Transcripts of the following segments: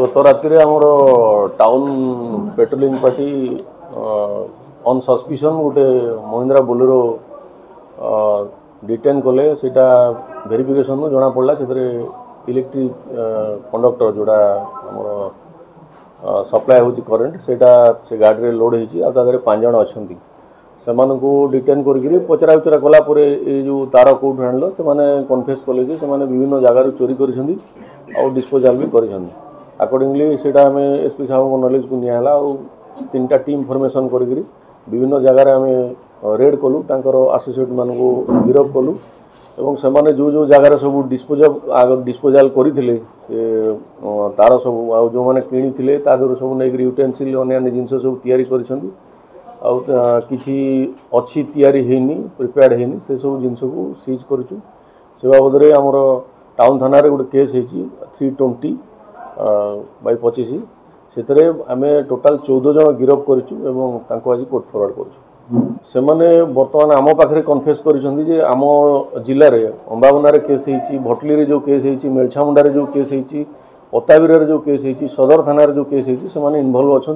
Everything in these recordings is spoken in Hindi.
गत राति आमर town patrolling party on suspicion गोटे महिंद्रा बोलेरो डिटेन कले सेटा वेरिफिकेशन जना पड़ा से इलेक्ट्रिक कंडक्टर जोड़ा आमर सप्लाय हो करेन्ट से गाड़ी लोड होती 5 जन अच्छा से डिटेन कर पचरा उचरा कलापर ये जो तार कौट आनल से कन्फेस कले विभिन्न जगार चोरी कर डिस्पोजाल भी कर अकॉर्डिंगली से आम एसपी साहब नॉलेज को निला 3टा टीम फॉर्मेशन कर विभिन्न जगार आम रेड कलु आसोसिएट मान गिरफ कलु एवं से जो जो जगार सब डिस्पोजाल करते तार सब आ जो मैंने किणी तादर सब नहीं यूटेनसिल अन्य जिनस सब तैयारी कर किसी अच्छी तैयारी होनी प्रिपेयर्ड होनी से सब जिनस को सीज करुचु से बाबद आमर टाउन थाना गोटे केस होती 320/25 से आम टोटाल 14 जन गिरफ करूँ आज कोर्ट फरवर्ड करूँ बर्तमान आम पाखे कन्फेस कर आम जिले में अंबाबना केस होती भटली जो केस होती मेलछामुंडा जो केस होती पताबीर जो केस होती सदर थाना जो केस होती से इनवल्व अच्छा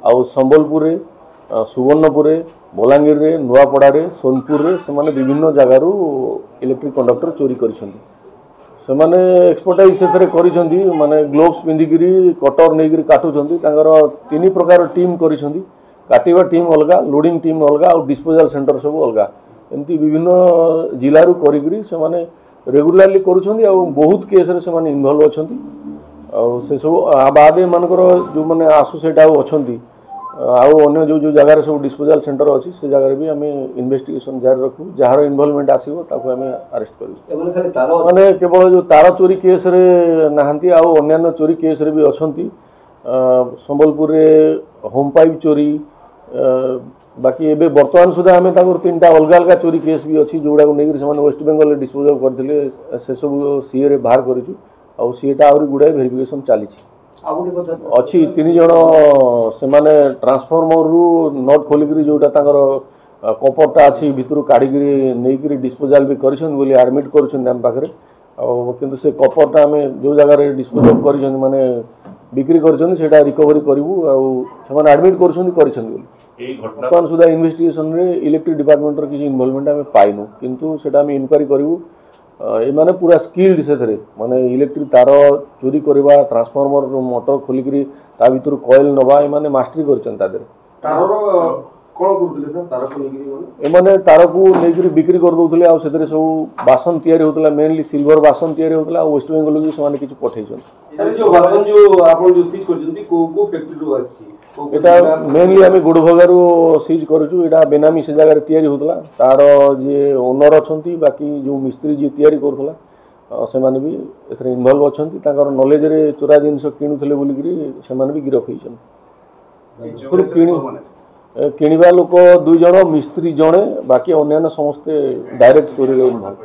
आउ संबलपुर सुवर्णपुर बलांगीर नुआपड़ा सोनपुर से विभिन्न जगार इलेक्ट्रिक कंडक्टर चोरी कर एक्सपर्टाइज से माने ग्लोव्स पिंधिकी कटर नहीं काटुंट 3 प्रकार टीम कर काटिबा टीम अलग लोडिंग टीम अलग और डिस्पोजाल सेंटर सब अलग एमती विभिन्न जिलूर कर रेगुलाली कर बहुत केस से इनवल्व अच्छा से सब बाद मानकर जो मैंने आसोसिएट अच्छा अन्य जो जो जगार सब डिस्पोजाल सेंटर अच्छी से जगह भी आम इन्वेस्टिगेशन जारी रखू जार इनवॉल्वमेंट आसो ताको आम अरेस्ट करूँ माने केवल जो तार चोरी केस रे नहांती अन्य चोरी केस रे भी अच्छा संबलपुर होम पाइप चोरी बाकी एबे बर्तमान सुधा आम 3टा अलग अलग चोरी केस भी अच्छी जोड़ा नहीं वेस्ट बेंगल डिस्पोज करते से सब सीए रे बाहर करूँ सीएटा आहरी गुड़ाए वेरिफिकेशन चली अच्छी 3 जन से माने ट्रांसफॉर्मर रु नट खोलिक जोटा कपरटा अच्छी भितर काढ़ी नहीं डिस्पोजाल भी कर आडमिट कर किंतु से कपरटा आम जो जगह डिस्पोज कर माने बिक्री कर रिकवरी करूँ आडमिट कर सुधा इन्वेस्टिगेशन रे इलेक्ट्रिक डिपार्टमेंट किसी इनवॉल्वमेंट आम पाइनु किंतु सेटा आम इनक्वारी करूँ ये माने पूरा स्किल्ड से माने इलेक्ट्रिक तार चोरी करवा ट्रांसफॉर्मर मोटर खोलिक भर कॉइल नवा ये मास्टरी कर तार को लेकिन बिक्री कर दौले आते सब बासन तैयारी होता मेनली सिल्वर बासन तैयारी होता वेस्ट बेंगल भी से किसी पठे एटा मेनली आम गुड़भगारू सीज करूँ यहाँ बेनामी से जगह तैयारी होता तार जी ओनर अच्छा बाकी जो मिस्त्री जी तैयारी करूला से भी ए इनवल्व अच्छा नॉलेज रे चोरा जिनस किणुले बोलिकी से भी गिरफ किणवा लोक 2 जन मिस्त्री जड़े बाकी अन्य समस्ते डायरेक्ट चोरी इनवल्व।